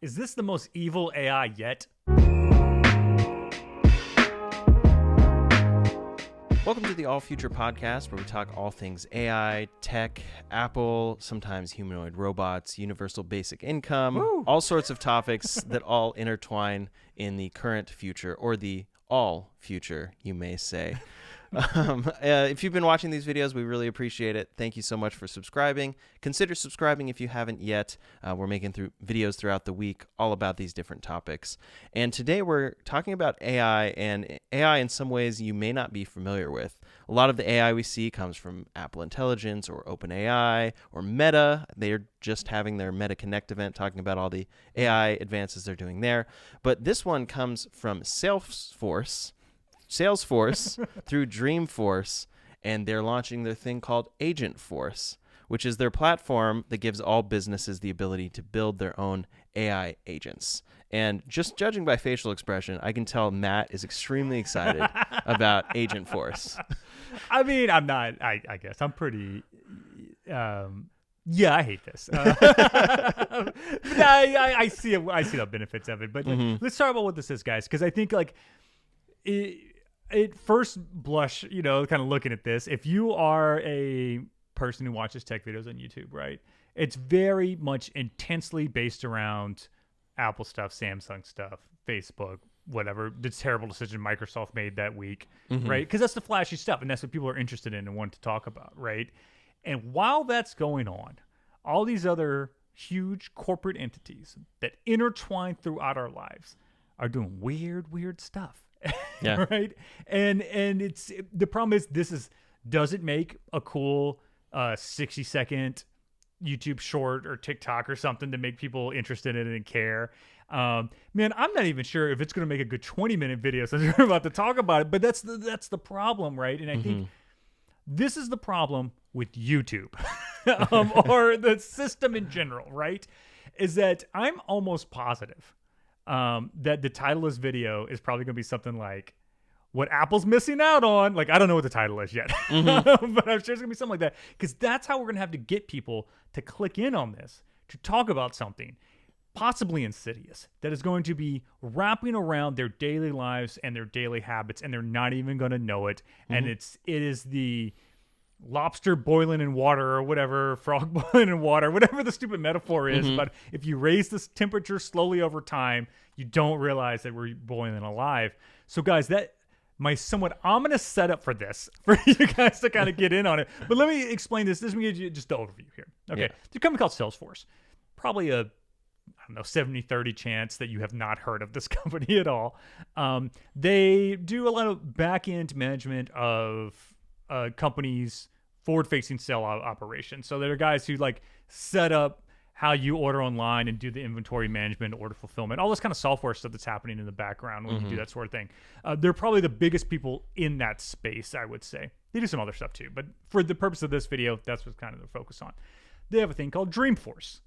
Is this the most evil AI yet? Welcome to the All Future Podcast, where we talk all things AI, tech, Apple, sometimes humanoid robots, universal basic income, all sorts of topics that all intertwine in the current future, or the all future, you may say. If you've been watching these videos, we really appreciate it. Thank you so much for subscribing. Consider subscribing if you haven't yet. We're making videos throughout the week all about these different topics. And today we're talking about AI, and AI in some ways you may not be familiar with. A lot of the AI we see comes from Apple Intelligence or OpenAI or Meta. They're just having their Meta Connect event talking about all the AI advances they're doing there. But this one comes from Salesforce through Dreamforce, and they're launching their thing called Agentforce, which is their platform that gives all businesses the ability to build their own AI agents. And just judging by facial expression, I can tell Matt is extremely excited about Agentforce. I mean, I'm not. I guess I'm pretty. Yeah, I hate this. I see the benefits of it, but let's talk about what this is, guys, because I think at first blush, kind of looking at this, if you are a person who watches tech videos on YouTube, right, it's very much intensely based around Apple stuff, Samsung stuff, Facebook, whatever, the terrible decision Microsoft made that week, right? Because that's the flashy stuff, and that's what people are interested in and want to talk about, right? And while that's going on, all these other huge corporate entities that intertwine throughout our lives are doing weird stuff. Yeah. Right. And it's the problem is does it make a cool 60-second YouTube short or TikTok or something to make people interested in it and care? Man, I'm not even sure if it's going to make a good 20-minute video since we're about to talk about it, but that's the problem, right? And I think this is the problem with YouTube or the system in general, right? Is that I'm almost positive that the title of this video is probably going to be something like what Apple's missing out on. Like, I don't know what the title is yet, but I'm sure it's going to be something like that, because that's how we're going to have to get people to click in on this, to talk about something possibly insidious that is going to be wrapping around their daily lives and their daily habits, and they're not even going to know it. And it is the lobster boiling in water or whatever, frog boiling in water, whatever the stupid metaphor is. But if you raise this temperature slowly over time, you don't realize that we're boiling alive. So guys, that my somewhat ominous setup for this, for you guys to kind of get in on it. But let me explain this. This is me just the overview here. Okay. There's a company called Salesforce. Probably a 70-30 chance that you have not heard of this company at all. They do a lot of back-end management of companies' forward-facing sale operations. So they're guys who set up how you order online and do the inventory management, order fulfillment, all this kind of software stuff that's happening in the background when you do that sort of thing. They're probably the biggest people in that space, I would say. They do some other stuff too, but for the purpose of this video, that's what's kind of the focus on. They have a thing called Dreamforce.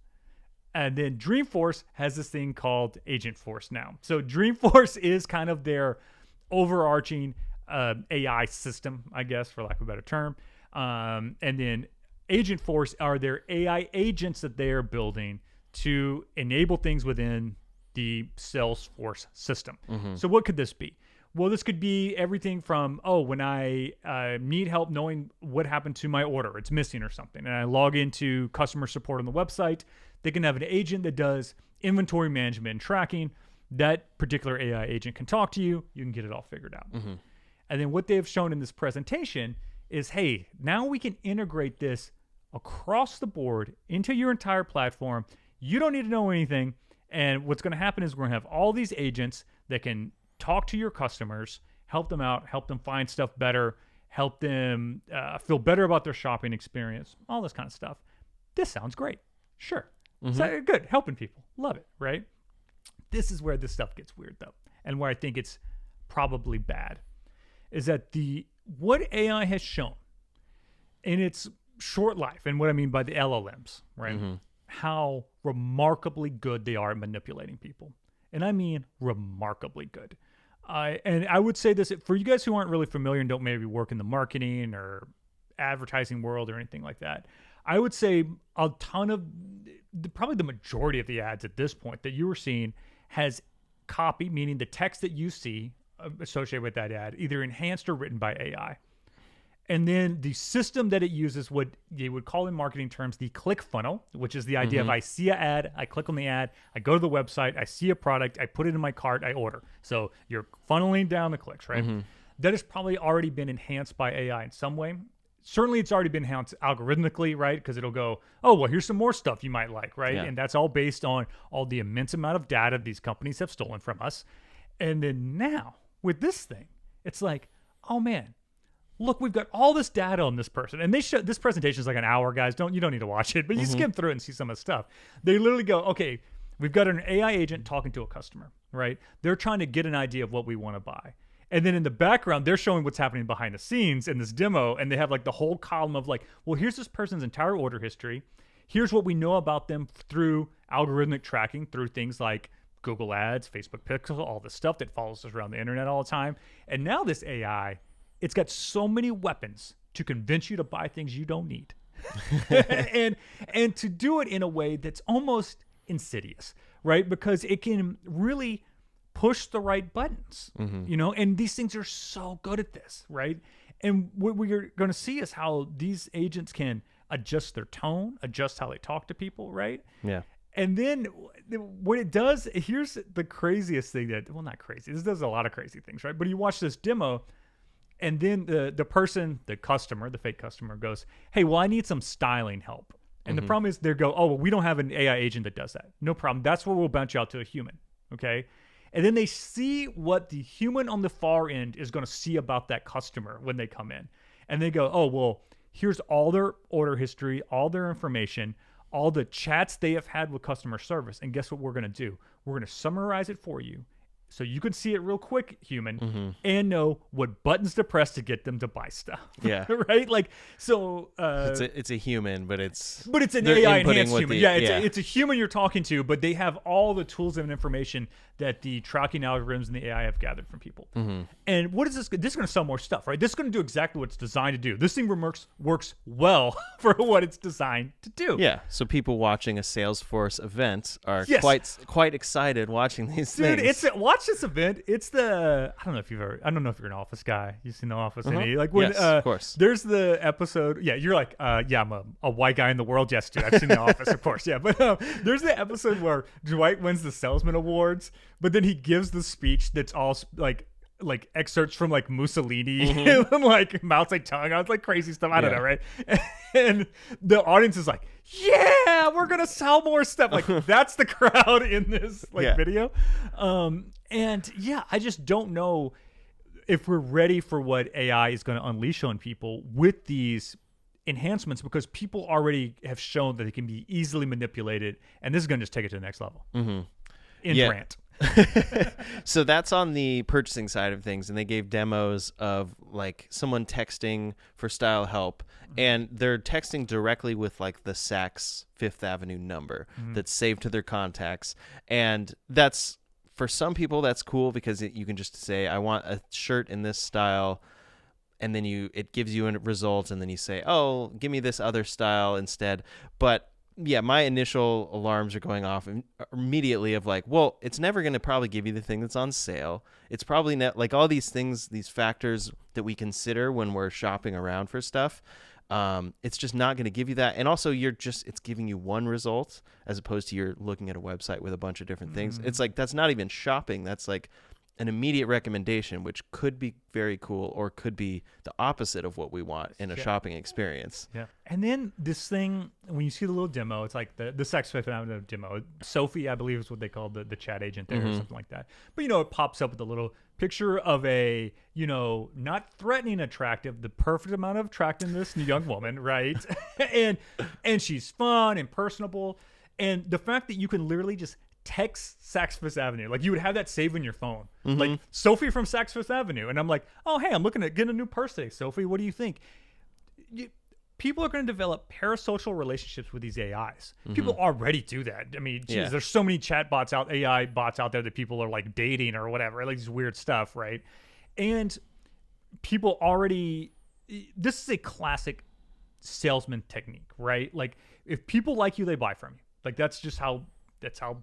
And then Dreamforce has this thing called Agentforce now. So Dreamforce is kind of their overarching AI system, I guess, for lack of a better term. And then Agentforce are their AI agents that they are building to enable things within the Salesforce system. So what could this be? Well, this could be everything from, when I need help knowing what happened to my order, it's missing or something, and I log into customer support on the website, they can have an agent that does inventory management and tracking. That particular AI agent can talk to you. You can get it all figured out. And then what they've shown in this presentation is, hey, now we can integrate this across the board into your entire platform. You don't need to know anything. And what's going to happen is we're going to have all these agents that can talk to your customers, help them out, help them find stuff better, help them feel better about their shopping experience, all this kind of stuff. This sounds great. Sure. So good. Helping people. Love it, right? This is where this stuff gets weird, though, and where I think it's probably bad, is that what AI has shown in its short life, and what I mean by the LLMs, right? How remarkably good they are at manipulating people. And I mean remarkably good. And I would say this, for you guys who aren't really familiar and don't maybe work in the marketing or advertising world or anything like that, I would say a ton of, probably the majority of the ads at this point that you were seeing has copy, meaning the text that you see associated with that ad, either enhanced or written by AI. And then the system that it uses, what you would call in marketing terms the click funnel, which is the idea of I see an ad, I click on the ad, I go to the website, I see a product, I put it in my cart, I order. So you're funneling down the clicks, right? That has probably already been enhanced by AI in some way. Certainly it's already been enhanced algorithmically, right? Because it'll go, oh, well, here's some more stuff you might like, right? Yeah. And that's all based on all the immense amount of data these companies have stolen from us. And then now with this thing, it's like, oh man, look, we've got all this data on this person. And they show, this presentation is like an hour, guys. You don't need to watch it, but you skim through it and see some of the stuff. They literally go, okay, we've got an AI agent talking to a customer, right? They're trying to get an idea of what we want to buy. And then in the background, they're showing what's happening behind the scenes in this demo. And they have like the whole column of like, well, here's this person's entire order history. Here's what we know about them through algorithmic tracking, through things like Google Ads, Facebook Pixel, all the stuff that follows us around the internet all the time. And now this AI, it's got so many weapons to convince you to buy things you don't need. and to do it in a way that's almost insidious, right? Because it can really push the right buttons, you know, and these things are so good at this, right? And what we're going to see is how these agents can adjust their tone, adjust how they talk to people, right? Yeah. And then what it does, here's the craziest thing that, well, not crazy, this does a lot of crazy things, right? But you watch this demo, and then the person, the customer, the fake customer goes, hey, well, I need some styling help. And the problem is they go, oh, well, we don't have an AI agent that does that. No problem. That's where we'll bounce you out to a human, okay? And then they see what the human on the far end is going to see about that customer when they come in. And they go, oh, well, here's all their order history, all their information, all the chats they have had with customer service. And guess what we're going to do? We're going to summarize it for you so you can see it real quick, human, and know what buttons to press to get them to buy stuff. Yeah. Right? Like, so it's a human, but it's an they're AI inputting enhanced what human. It's a human you're talking to, but they have all the tools and information that the tracking algorithms and the AI have gathered from people. And what is this? This is going to sell more stuff, right? This is going to do exactly what it's designed to do. This thing works well for what it's designed to do. Yeah. So people watching a Salesforce event are Yes. quite excited watching these Dude, things. watch this event. It's I don't know if you're an Office guy. You've seen The Office, any? Like when Yes, of course. There's the episode. Yeah, you're like, yeah, I'm a white guy in the world. Yes, dude, I've seen The Office, of course. Yeah, but there's the episode where Dwight wins the Salesman Awards, but then he gives the speech that's all like excerpts from like Mussolini and like Mao Zedong. It's like crazy stuff. I don't know, right? And the audience is like, yeah, we're gonna sell more stuff. Like that's the crowd in this video. And yeah, I just don't know if we're ready for what AI is going to unleash on people with these enhancements, because people already have shown that it can be easily manipulated, and this is going to just take it to the next level. Rant. So that's on the purchasing side of things, and they gave demos of like someone texting for style help, and they're texting directly with like the Saks Fifth Avenue number that's saved to their contacts. And that's, for some people, that's cool because you can just say, I want a shirt in this style, and then it gives you a result, and then you say, oh, give me this other style instead. But yeah, my initial alarms are going off immediately of like, well, it's never going to probably give you the thing that's on sale. It's probably not like all these things, these factors that we consider when we're shopping around for stuff. It's just not going to give you that. And also it's giving you one result as opposed to you're looking at a website with a bunch of different things. It's like, that's not even shopping. That's like an immediate recommendation, which could be very cool or could be the opposite of what we want in a shopping experience. Yeah. And then this thing, when you see the little demo, it's like the Saks Fifth Avenue demo. Sophie, I believe, is what they call the chat agent there or something like that. But, it pops up with a little picture of a, not threatening attractive, the perfect amount of attractiveness in a young woman, right? and she's fun and personable. And the fact that you can literally just text Saks Fifth Avenue, like you would have that saved in your phone, like Sophie from Saks Fifth Avenue, and I'm like, oh hey, I'm looking at getting a new purse today, Sophie. What do you think? People are going to develop parasocial relationships with these AIs. People already do that. I mean, geez, there's so many chat bots AI bots out there that people are like dating or whatever, like this weird stuff, right? And people already, this is a classic salesman technique, right? Like if people like you, they buy from you. Like that's how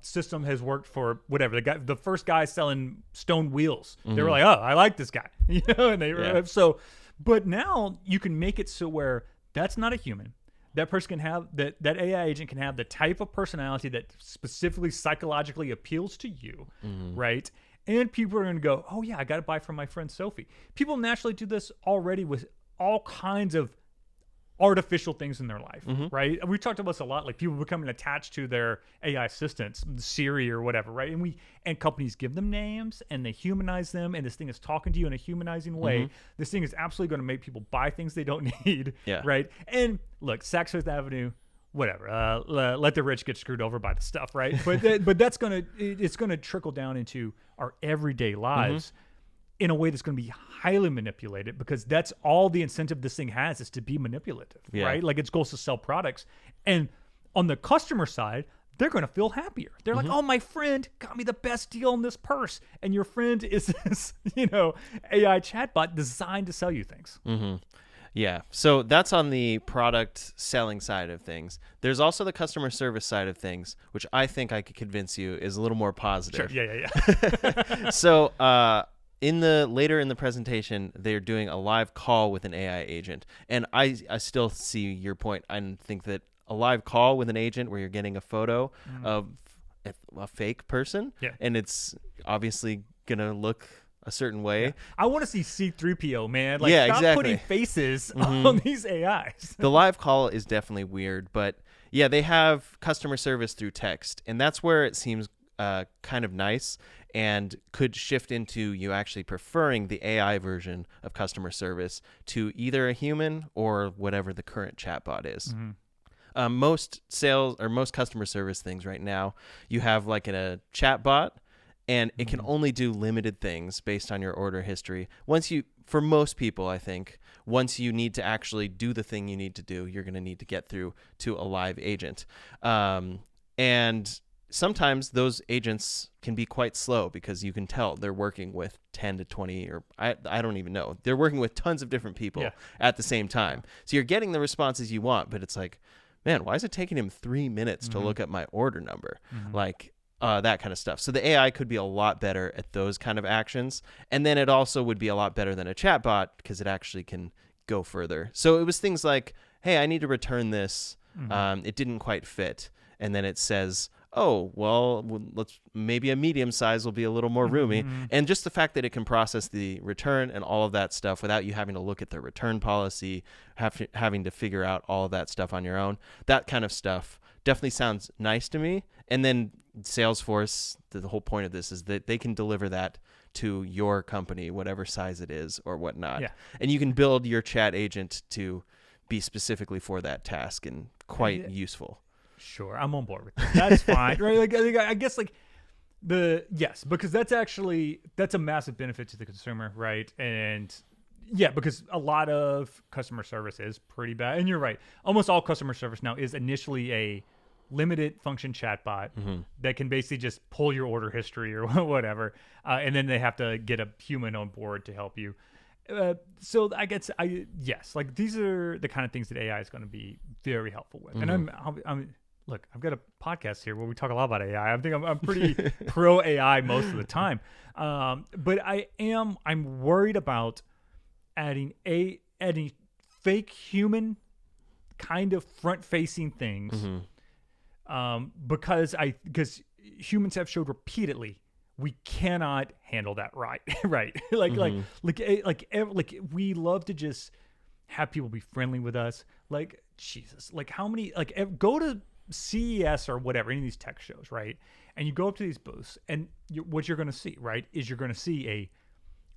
system has worked for whatever. The first guy selling stone wheels, they were like, oh, I like this guy, and they so. But now you can make it so where that's not a human. That person can have that AI agent can have the type of personality that specifically psychologically appeals to you, right? And people are going to go, oh yeah, I got to buy from my friend Sophie. People naturally do this already with all kinds of artificial things in their life, right? We talked about this a lot, like people becoming attached to their AI assistants, Siri or whatever, right? And companies give them names and they humanize them, and this thing is talking to you in a humanizing way. This thing is absolutely going to make people buy things they don't need, right? And look, Saks Fifth Avenue, whatever, let the rich get screwed over by the stuff, right? But that's it's gonna trickle down into our everyday lives. In a way that's going to be highly manipulated, because that's all the incentive this thing has, is to be manipulative, right? Like it's goes to sell products. And on the customer side, they're going to feel happier. They're like, oh, my friend got me the best deal on this purse. And your friend is this, AI chatbot designed to sell you things. Yeah. So that's on the product selling side of things. There's also the customer service side of things, which I think I could convince you is a little more positive. Sure. Yeah. So, later in the presentation, they're doing a live call with an AI agent. And I still see your point. I think that a live call with an agent where you're getting a photo of a fake person, and it's obviously going to look a certain way. Yeah. I want to see C-3PO, man. Like, stop putting faces on these AIs. The live call is definitely weird, but yeah, they have customer service through text, and that's where it seems kind of nice, and could shift into you actually preferring the AI version of customer service to either a human or whatever the current chatbot is. Most sales or most customer service things right now, you have like a chatbot, and it can only do limited things based on your order history. For most people, I think, once you need to actually do the thing you need to do, you're going to need to get through to a live agent. And sometimes those agents can be quite slow, because you can tell they're working with 10 to 20, or I don't even know. They're working with tons of different people at the same time. So you're getting the responses you want, but it's like, man, why is it taking him 3 minutes to look at my order number? Like that kind of stuff. So the AI could be a lot better at those kind of actions. And then it also would be a lot better than a chatbot, because it actually can go further. So it was things like, hey, I need to return this. It didn't quite fit. And then it says, oh, well, maybe a medium size will be a little more roomy. And just the fact that it can process the return and all of that stuff without you having to look at the return policy, having to figure out all of that stuff on your own, that kind of stuff definitely sounds nice to me. And then Salesforce, the whole point of this is that they can deliver that to your company, whatever size it is or whatnot. And you can build your chat agent to be specifically for that task, and quite useful. Sure, I'm on board with that. That's fine, right? Like, I guess like because that's a massive benefit to the consumer, right? And because a lot of customer service is pretty bad. And you're right, almost all customer service now is initially a limited function chatbot that can basically just pull your order history or whatever, and then they have to get a human on board to help you. So I guess like these are the kind of things that AI is going to be very helpful with. And I'm look, I've got a podcast here where we talk a lot about AI. I think I'm pretty pro AI most of the time. But I'm worried about adding fake human kind of front facing things. Because humans have showed repeatedly we cannot handle that right. Like we love to just have people be friendly with us. Like, Jesus, like how many, like go to CES or whatever, any of these tech shows, right? And you go up to these booths, and what you're going to see, right, is you're going to see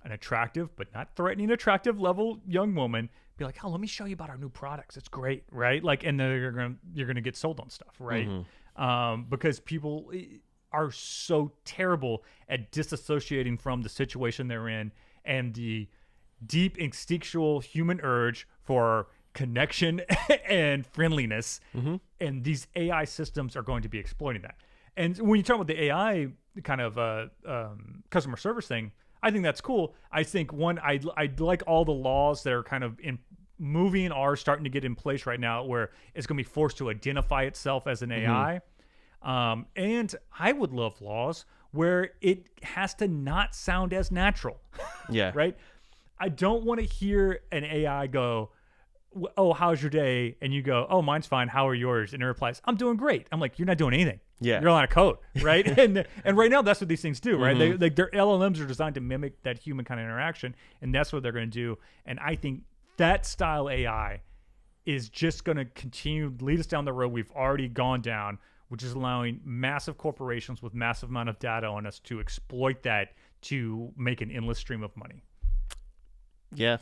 an attractive but not threatening attractive level young woman be like, oh, let me show you about our new products. It's great, right? Like, and then you're gonna get sold on stuff, right? Because people are so terrible at disassociating from the situation they're in and the deep instinctual human urge for connection and friendliness. And these AI systems are going to be exploiting that. And when you talk about the AI kind of customer service thing, I think that's cool. I think I like all the laws that are kind of moving are starting to get in place right now where it's going to be forced to identify itself as an AI. And I would love laws where it has to not sound as natural. Yeah. Right? I don't want to hear an AI go, "Oh, how's your day?" And you go, "Oh, mine's fine. How are yours?" And it replies, "I'm doing great." I'm like, "You're not doing anything. Yeah. You're on a code," right? and right now that's what these things do, right? Their LLMs are designed to mimic that human kind of interaction, and that's what they're going to do. And I think that style AI is just going to continue to lead us down the road we've already gone down, which is allowing massive corporations with massive amount of data on us to exploit that to make an endless stream of money. Yeah.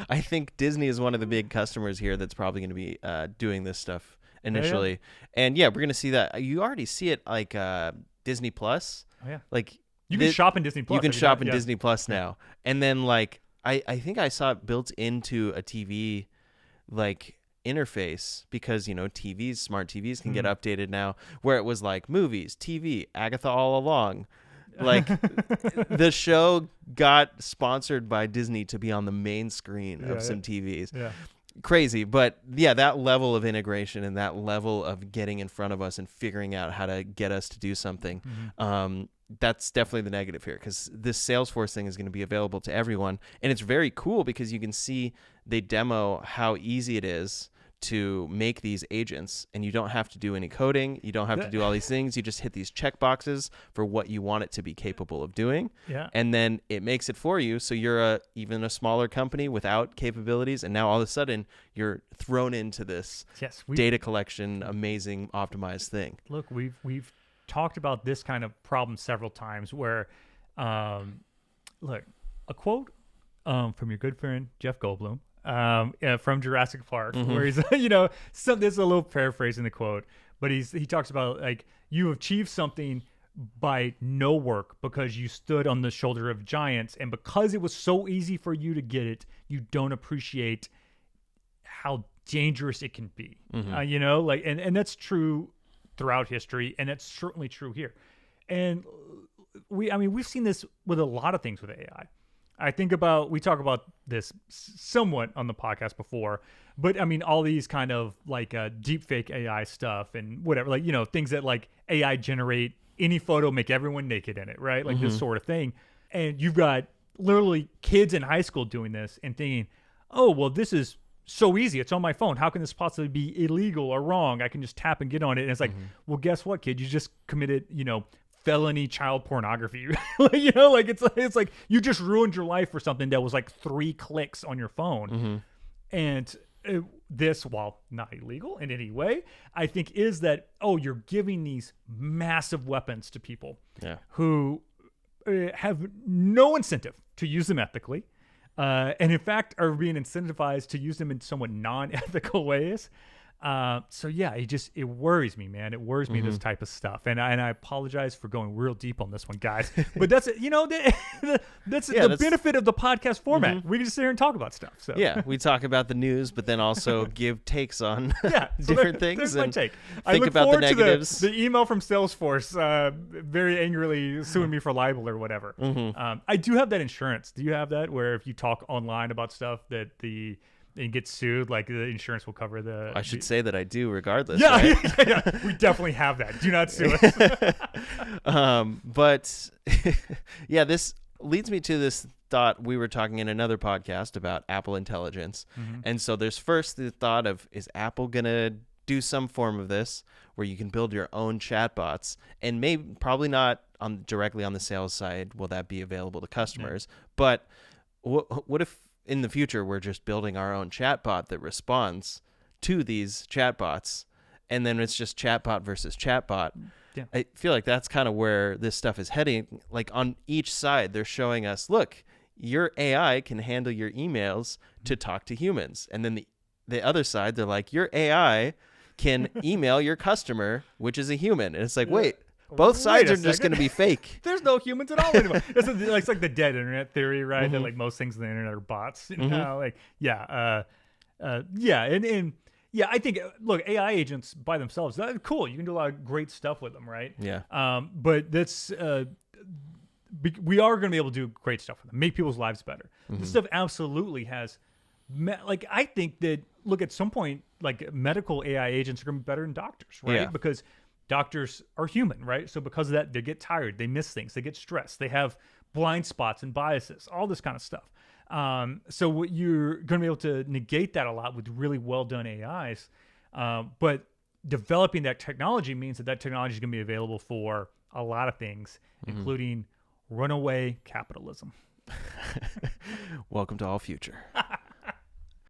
I think Disney is one of the big customers here that's probably going to be doing this stuff initially. Yeah. And yeah, we're going to see that. You already see it like Disney Plus. Oh, yeah. Like you can shop in Disney Plus. You can shop in Disney Plus now. And then like I think I saw it built into a TV like interface because, you know, smart TVs can get updated now, where it was like movies, TV, Agatha All Along. Like the show got sponsored by Disney to be on the main screen of some TVs. Yeah. Crazy. But yeah, that level of integration and that level of getting in front of us and figuring out how to get us to do something, that's definitely the negative here, because this Salesforce thing is going to be available to everyone. And it's very cool because you can see they demo how easy it is to make these agents, and you don't have to do any coding. You don't have to do all these things. You just hit these check boxes for what you want it to be capable of doing. Yeah. And then it makes it for you. So you're even a smaller company without capabilities. And now all of a sudden you're thrown into this data collection, amazing optimized thing. Look, we've talked about this kind of problem several times where, look, a quote from your good friend, Jeff Goldblum, from Jurassic Park, where he's, you know, there's a little paraphrasing the quote, but he talks about like, you achieved something by no work because you stood on the shoulder of giants, and because it was so easy for you to get it, you don't appreciate how dangerous it can be. You know, like, and that's true throughout history, and that's certainly true here. And we've seen this with a lot of things with AI. We talk about this somewhat on the podcast before, but I mean, all these kind of like deep fake AI stuff and whatever, like, you know, things that like AI generate any photo, make everyone naked in it, right? Like this sort of thing. And you've got literally kids in high school doing this and thinking, oh, well, this is so easy. It's on my phone. How can this possibly be illegal or wrong? I can just tap and get on it. And it's like, well, guess what, kid? You just committed, you know, felony child pornography. You know, like it's like you just ruined your life for something that was like 3 clicks on your phone. And this, while not illegal in any way, I think is that, oh, you're giving these massive weapons to people who have no incentive to use them ethically, and in fact are being incentivized to use them in somewhat non-ethical ways. So yeah, it worries me, man. It worries me, this type of stuff. And I apologize for going real deep on this one, guys. But that's, you know, that's the benefit of the podcast format. We can just sit here and talk about stuff. So yeah, we talk about the news, but then also give takes on different things. There's my take. Think I look about forward the negatives. to the email from Salesforce, very angrily suing me for libel or whatever. I do have that insurance. Do you have that, where if you talk online about stuff that and get sued, like the insurance will cover the... I should say that I do regardless. Yeah, right? yeah, we definitely have that. Do not sue us. But yeah, this leads me to this thought. We were talking in another podcast about Apple Intelligence. And so there's first the thought of, is Apple going to do some form of this where you can build your own chatbots, and probably not directly on the sales side will that be available to customers. But what if in the future we're just building our own chatbot that responds to these chatbots, and then it's just chatbot versus chatbot? I feel like that's kind of where this stuff is heading. Like on each side, they're showing us, look, your AI can handle your emails to talk to humans. And then the other side, they're like, your AI can email your customer, which is a human. And it's like, wait, both sides are just going to be fake. There's no humans at all anymore. It's like the dead internet theory, right? That like most things on the internet are bots. You know? Like, and I think, look, AI agents by themselves, that's cool. You can do a lot of great stuff with them, right? Yeah. But that's we are going to be able to do great stuff with them, make people's lives better. This stuff absolutely has, like, I think that, look, at some point, like, medical AI agents are going to be better than doctors, right? Yeah. Because doctors are human, right? So because of that, they get tired, they miss things, they get stressed, they have blind spots and biases, all this kind of stuff. So what you're going to be able to negate that a lot with really well done AIs. But developing that technology means that technology is going to be available for a lot of things, including runaway capitalism. Welcome to All Future.